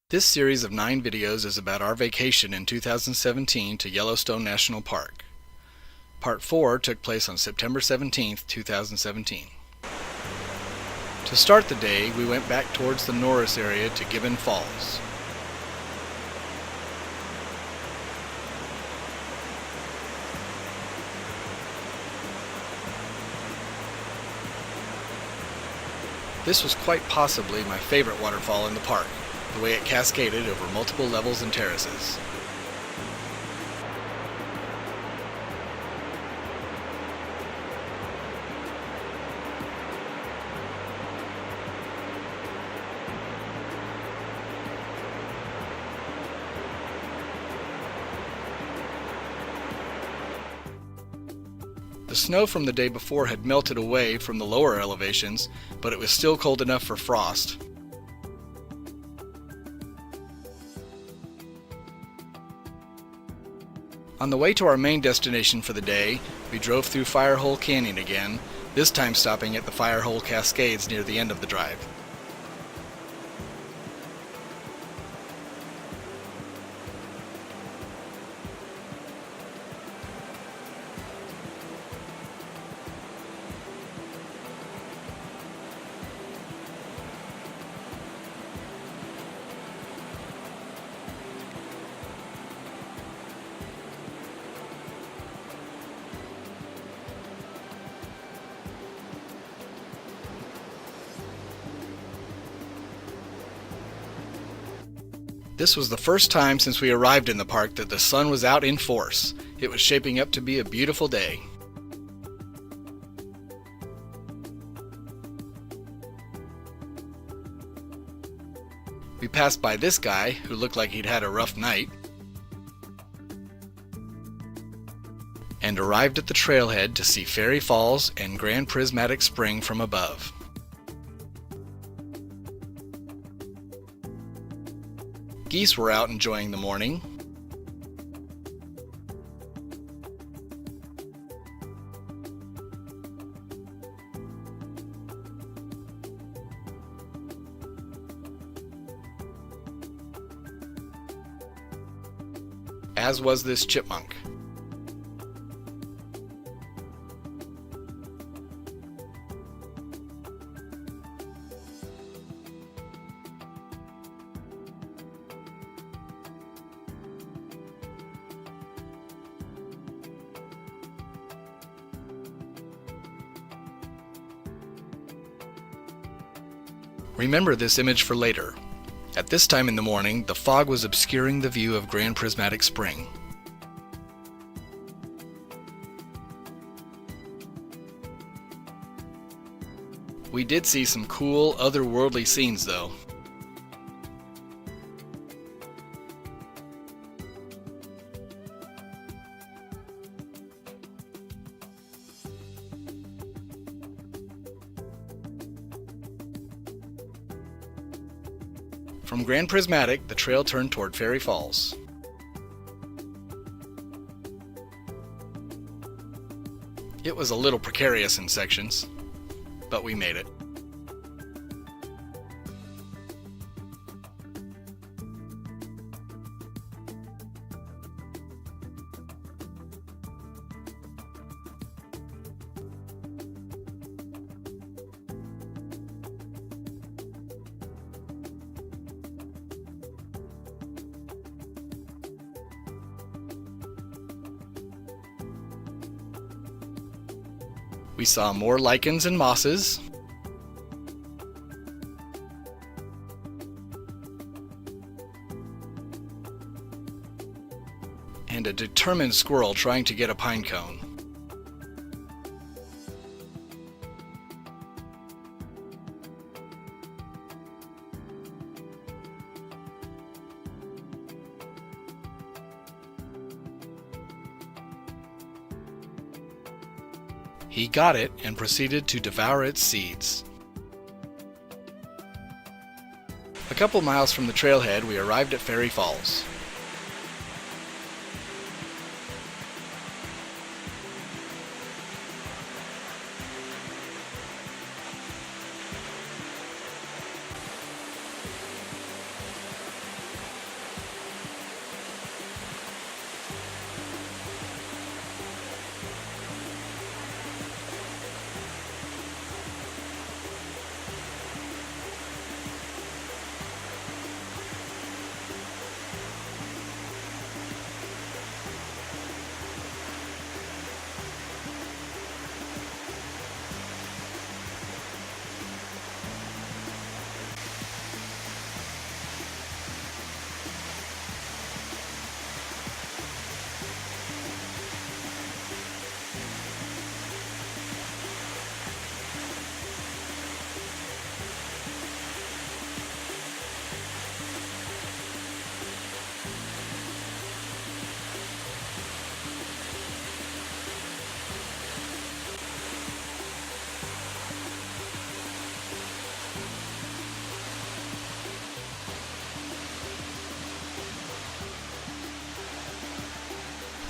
This series of 9 videos is about our vacation in 2017 to Yellowstone National Park. Part 4 took place on September 17, 2017. To start the day, we went back towards the Norris area to Gibbon Falls. This was quite possibly my favorite waterfall in the park, the way it cascaded over multiple levels and terraces. The snow from the day before had melted away from the lower elevations, but it was still cold enough for frost. On the way to our main destination for the day, we drove through Firehole Canyon again, this time stopping at the Firehole Cascades near the end of the drive. This was the first time since we arrived in the park that the sun was out in force. It was shaping up to be a beautiful day. We passed by this guy, who looked like he'd had a rough night, and arrived at the trailhead to see Fairy Falls and Grand Prismatic Spring from above. Geese were out enjoying the morning. As was this chipmunk. Remember this image for later. At this time in the morning, the fog was obscuring the view of Grand Prismatic Spring. We did see some cool, otherworldly scenes though. From Grand Prismatic, the trail turned toward Fairy Falls. It was a little precarious in sections, but we made it. We saw more lichens and mosses, and a determined squirrel trying to get a pine cone. He got it and proceeded to devour its seeds. A couple miles from the trailhead, we arrived at Fairy Falls.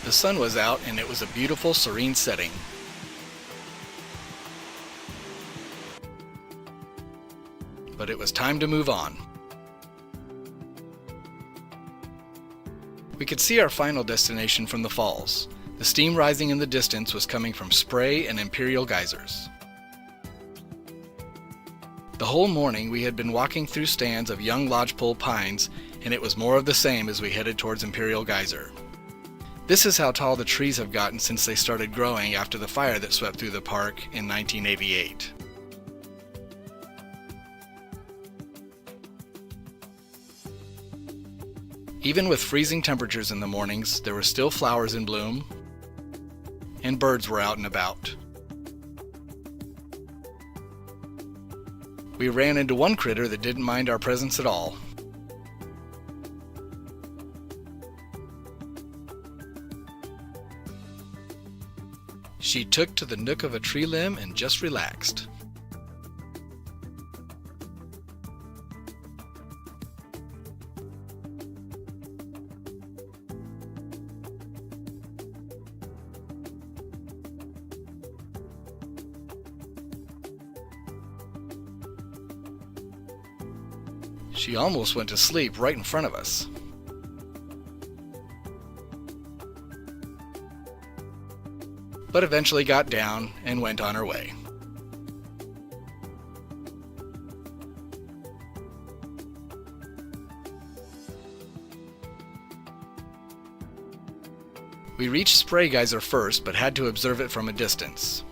The sun was out and it was a beautiful, serene setting. But it was time to move on. We could see our final destination from the falls. The steam rising in the distance was coming from Spray and Imperial geysers. The whole morning we had been walking through stands of young lodgepole pines, and it was more of the same as we headed towards Imperial Geyser. This is how tall the trees have gotten since they started growing after the fire that swept through the park in 1988. Even with freezing temperatures in the mornings, there were still flowers in bloom, and birds were out and about. We ran into one critter that didn't mind our presence at all. She took to the nook of a tree limb and just relaxed. She almost went to sleep right in front of us. But eventually got down and went on her way. We reached Spray Geyser first, but had to observe it from a distance.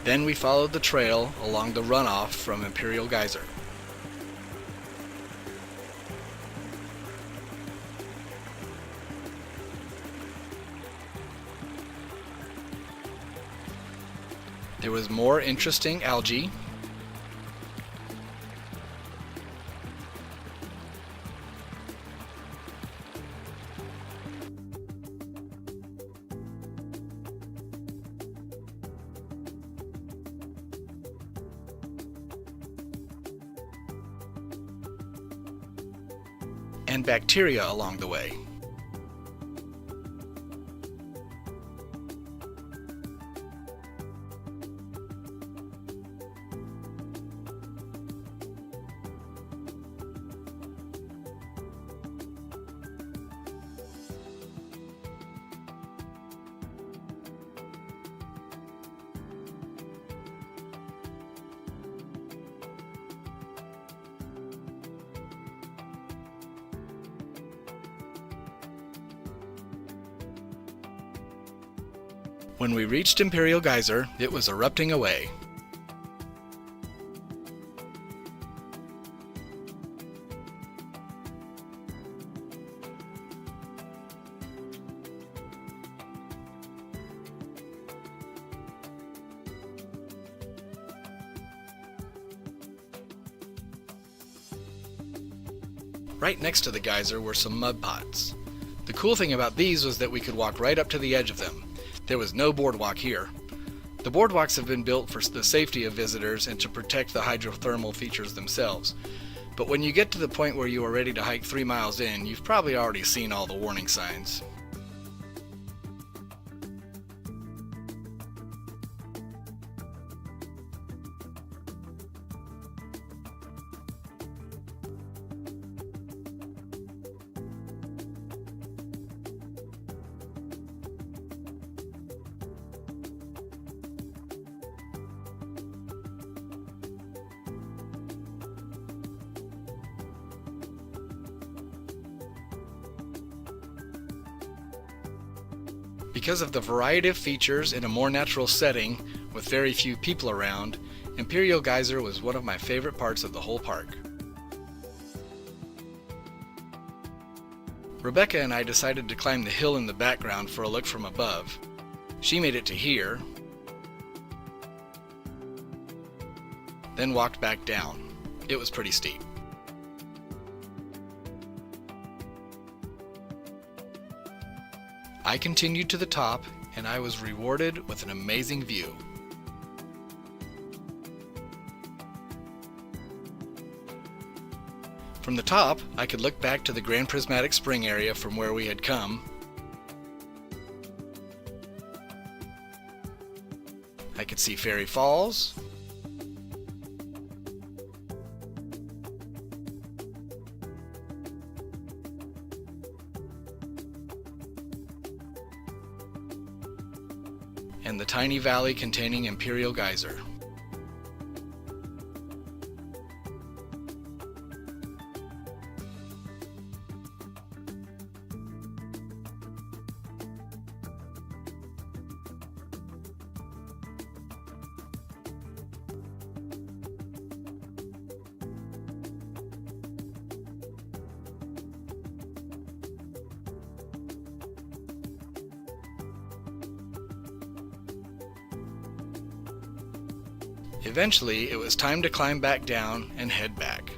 Then we followed the trail along the runoff from Imperial Geyser. There was more interesting algae, and bacteria along the way. When we reached Imperial Geyser, it was erupting away. Right next to the geyser were some mud pots. The cool thing about these was that we could walk right up to the edge of them. There was no boardwalk here. The boardwalks have been built for the safety of visitors and to protect the hydrothermal features themselves. But when you get to the point where you are ready to hike 3 miles in, you've probably already seen all the warning signs. Because of the variety of features in a more natural setting with very few people around, Imperial Geyser was one of my favorite parts of the whole park. Rebecca and I decided to climb the hill in the background for a look from above. She made it to here, then walked back down. It was pretty steep. I continued to the top, and I was rewarded with an amazing view. From the top, I could look back to the Grand Prismatic Spring area from where we had come. I could see Fairy Falls, and the tiny valley containing Imperial Geyser. Eventually, it was time to climb back down and head back.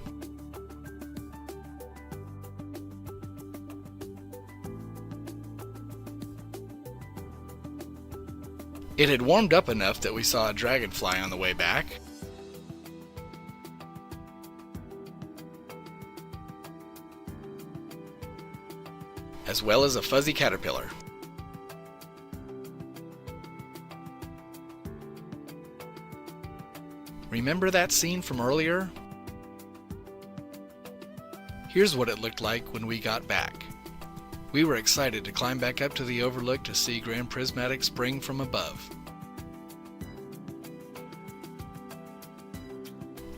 It had warmed up enough that we saw a dragonfly on the way back, as well as a fuzzy caterpillar. Remember that scene from earlier? Here's what it looked like when we got back. We were excited to climb back up to the overlook to see Grand Prismatic Spring from above.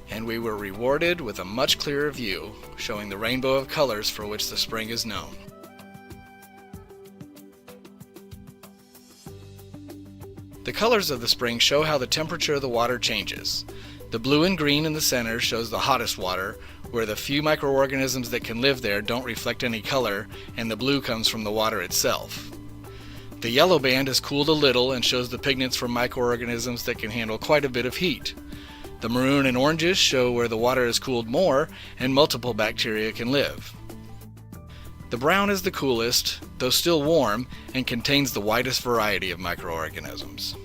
And we were rewarded with a much clearer view, showing the rainbow of colors for which the spring is known. The colors of the spring show how the temperature of the water changes. The blue and green in the center shows the hottest water, where the few microorganisms that can live there don't reflect any color, and the blue comes from the water itself. The yellow band has cooled a little and shows the pigments from microorganisms that can handle quite a bit of heat. The maroon and oranges show where the water has cooled more and multiple bacteria can live. The brown is the coolest, though still warm, and contains the widest variety of microorganisms.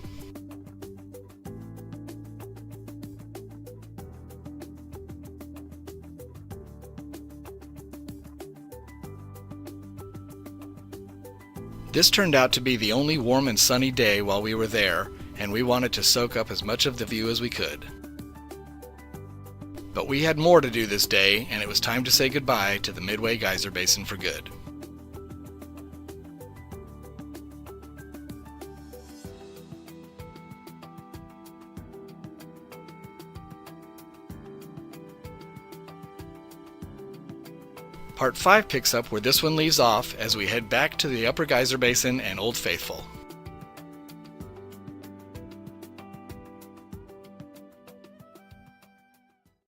This turned out to be the only warm and sunny day while we were there, and we wanted to soak up as much of the view as we could. But we had more to do this day, and it was time to say goodbye to the Midway Geyser Basin for good. Part 5 picks up where this one leaves off as we head back to the Upper Geyser Basin and Old Faithful.